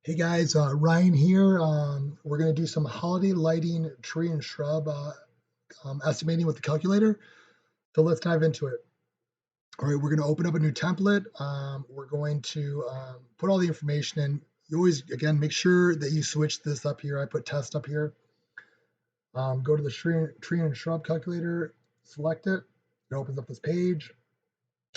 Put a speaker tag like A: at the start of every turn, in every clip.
A: Hey guys, Ryan here. We're going to do some holiday lighting, tree and shrub estimating with the calculator. So let's dive into it. All right, we're going to open up a new template. We're going to put all the information in. You always, again, make sure that you switch this up here. I put test up here. Go to the tree and shrub calculator, select it. It opens up this page.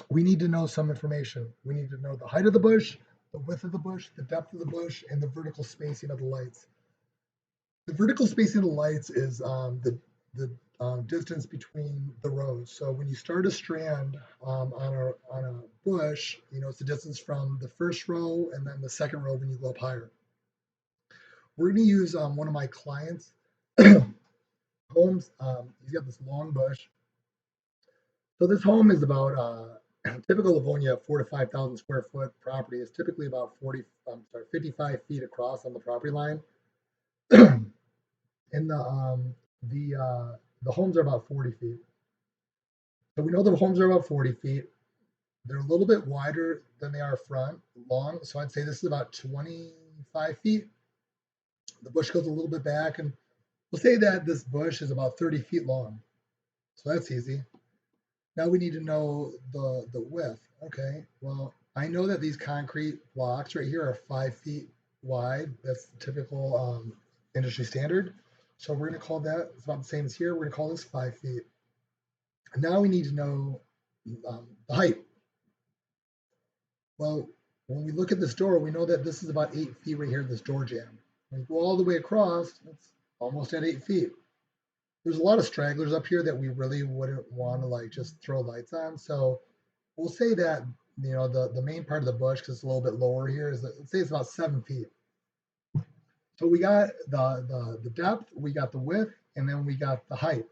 A: We need to know some information. We need to know the height of the bush, the width of the bush, the depth of the bush, and the vertical spacing of the lights. The vertical spacing of the lights is the distance between the rows. So when you start a strand on a bush, it's the distance from the first row and then the second row when you go up higher. We're going to use one of my clients' homes. He's got this long bush. So this home is about typical Livonia 4 to 5,000 square foot property is typically about 55 feet across on the property line. And the homes are about 40 feet. So we know the homes are about 40 feet. They're a little bit wider than they are front, long. So I'd say this is about 25 feet. The bush goes a little bit back, and we'll say that this bush is about 30 feet long. So that's easy. Now we need to know the width. Okay, well, I know that these concrete blocks right here are 5 feet wide. That's the typical industry standard. So we're going to call that, it's about the same as here. We're going to call this 5 feet. And now we need to know the height. Well, when we look at this door, we know that this is about 8 feet right here, this door jamb. When you go all the way across, it's almost at 8 feet. There's a lot of stragglers up here that we really wouldn't want to like just throw lights on. So we'll say that the main part of the bush, because it's a little bit lower here, is let's say it's about 7 feet. So we got the depth, we got the width, and then we got the height.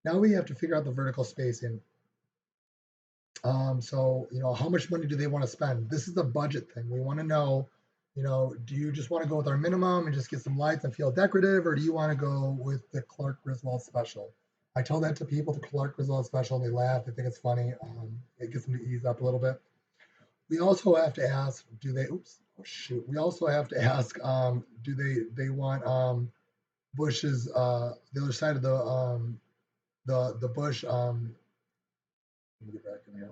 A: Now we have to figure out the vertical spacing. So how much money do they want to spend? This is a budget thing. We want to know, do you just want to go with our minimum and just get some lights and feel decorative, or do you want to go with the Clark Griswold special? I tell that to people, the Clark Griswold special, and they laugh. They think it's funny. It gets them to ease up a little bit. We also have to ask, do they? Oops, oh shoot. We also have to ask, do they want bushes? The other side of the bush. Let me get back in here.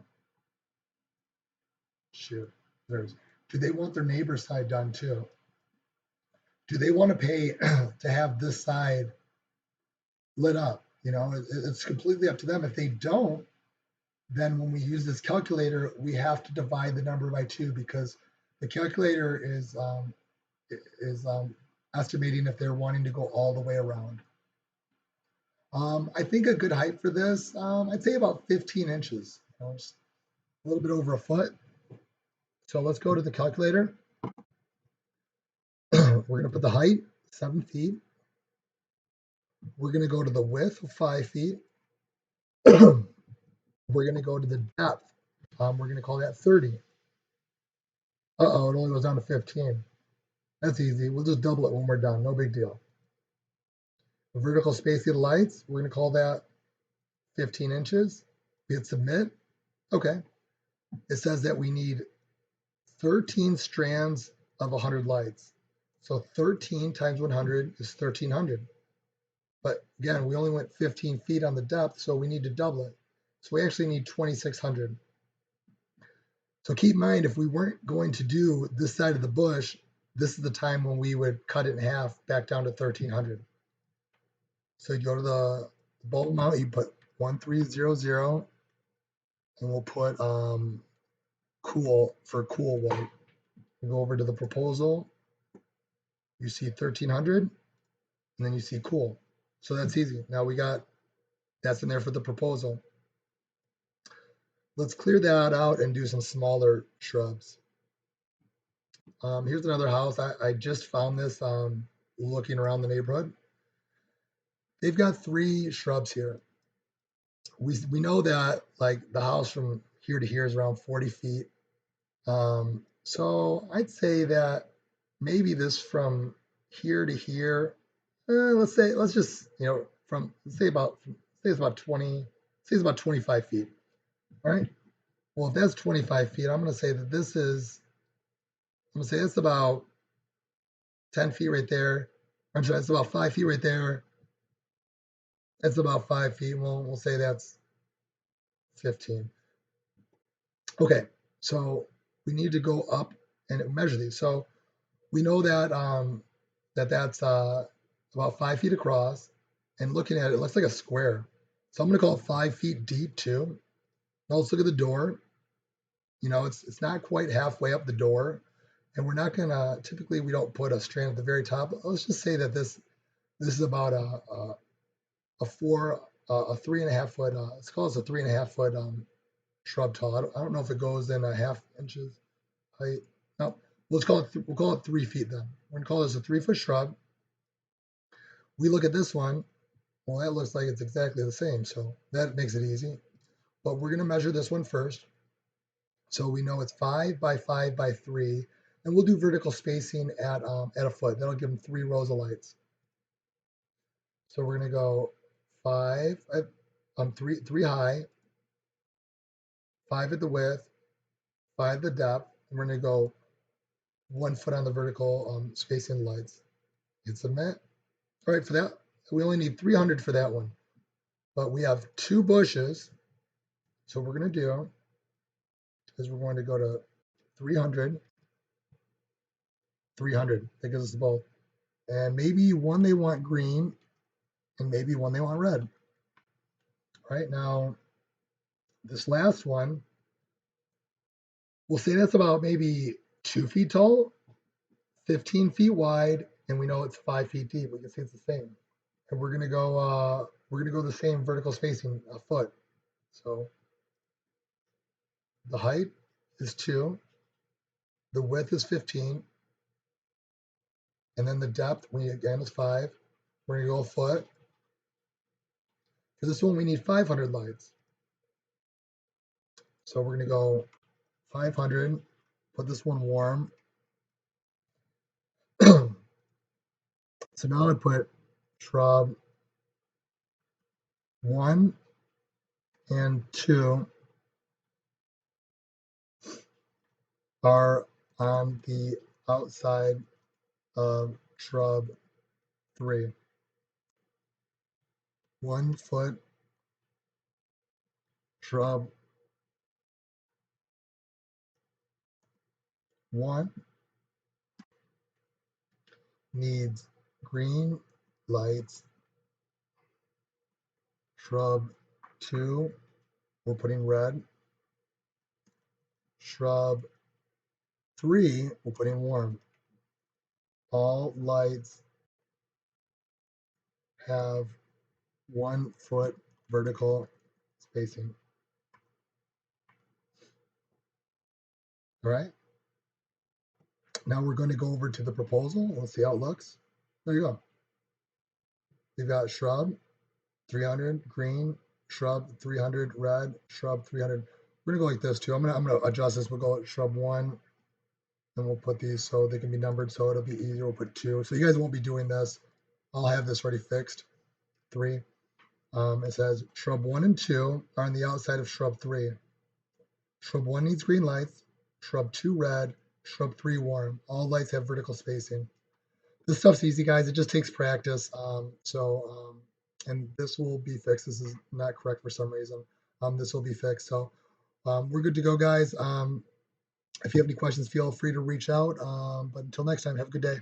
A: Shoot, there's. Do they want their neighbor's side done too? Do they want to pay to have this side lit up? It's completely up to them. If they don't, then when we use this calculator, we have to divide the number by 2 because the calculator is estimating if they're wanting to go all the way around. I think a good height for this, I'd say about 15 inches, just a little bit over a foot. So let's go to the calculator. We're going to put the height, 7 feet. We're going to go to the width of 5 feet. We're going to go to the depth. We're going to call that 30. Uh-oh, it only goes down to 15. That's easy. We'll just double it when we're done. No big deal. The vertical spacing of the lights, we're going to call that 15 inches. Hit submit. Okay. It says that we need 13 strands of 100 lights. So 13 times 100 is 1,300. But again, we only went 15 feet on the depth, so we need to double it. So we actually need 2,600. So keep in mind, if we weren't going to do this side of the bush, this is the time when we would cut it in half back down to 1,300. So you go to the bulb amount, you put 1300, and we'll put cool for cool white. You go over to the proposal, you see 1,300, and then you see cool. So that's easy. Now that's in there for the proposal. Let's clear that out and do some smaller shrubs. Here's another house. I just found this looking around the neighborhood. They've got 3 shrubs here. We know that like the house from here to here is around 40 feet. So I'd say that maybe this from here to here, let's say it's about 20, say it's about 25 feet. All right. Well, if that's 25 feet, I'm going to say that it's about 10 feet right there. I'm sorry, that's about 5 feet right there. That's about 5 feet. We'll say that's 15. Okay, so we need to go up and measure these. So we know that that's about 5 feet across, and looking at it, it looks like a square. So I'm going to call it 5 feet deep too. Now let's look at the door. You know, it's not quite halfway up the door, and we're not going to. Typically, we don't put a strand at the very top. Let's just say that this is about a 3.5 foot. Let's call this a 3.5 foot shrub tall. I don't know if it goes in a half inches height. No, we'll call it 3 feet then. We're gonna call this a 3 foot shrub. We look at this one. Well, that looks like it's exactly the same, so that makes it easy. But we're gonna measure this one first. So we know it's 5 by 5 by 3, and we'll do vertical spacing at a foot. That'll give them 3 rows of lights. So we're gonna go 5, three high, 5 at the width, 5 at the depth, and we're gonna go 1 foot on the vertical spacing lights. Hit submit. All right, for that, we only need 300 for that one, but we have 2 bushes. So what we're going to do is we're going to go to 300, 300. That gives us both. And maybe one they want green, and maybe one they want red. All right, now this last one, we'll say that's about maybe 2 feet tall, 15 feet wide, and we know it's 5 feet deep. We can see it's the same. And we're gonna go the same vertical spacing, a foot. So the height is 2, the width is 15, and then the depth, again, is 5. We're gonna go a foot. For this one, we need 500 lights. So we're gonna go 500, put this one warm. So now I put shrub 1 and 2 are on the outside of shrub 3. 1 foot shrub 1 needs green lights. Shrub 2, we're putting red. Shrub 3, we're putting warm. All lights have 1 foot vertical spacing. All right. Now we're going to go over to the proposal. Let's see how it looks. There you go. We've got shrub 300 green, shrub 300 red, shrub 300. We're gonna go like this too. I'm gonna adjust this. We'll go at shrub 1, and we'll put these so they can be numbered, so it'll be easier. We'll put 2. So you guys won't be doing this. I'll have this already fixed. 3. It says shrub 1 and 2 are on the outside of shrub 3. Shrub 1 needs green lights. Shrub 2 red. Shrub 3 warm. All lights have vertical spacing. This stuff's easy, guys. It just takes practice. And this will be fixed. This is not correct for some reason. This will be fixed. So we're good to go, guys. If you have any questions, feel free to reach out. But until next time, have a good day.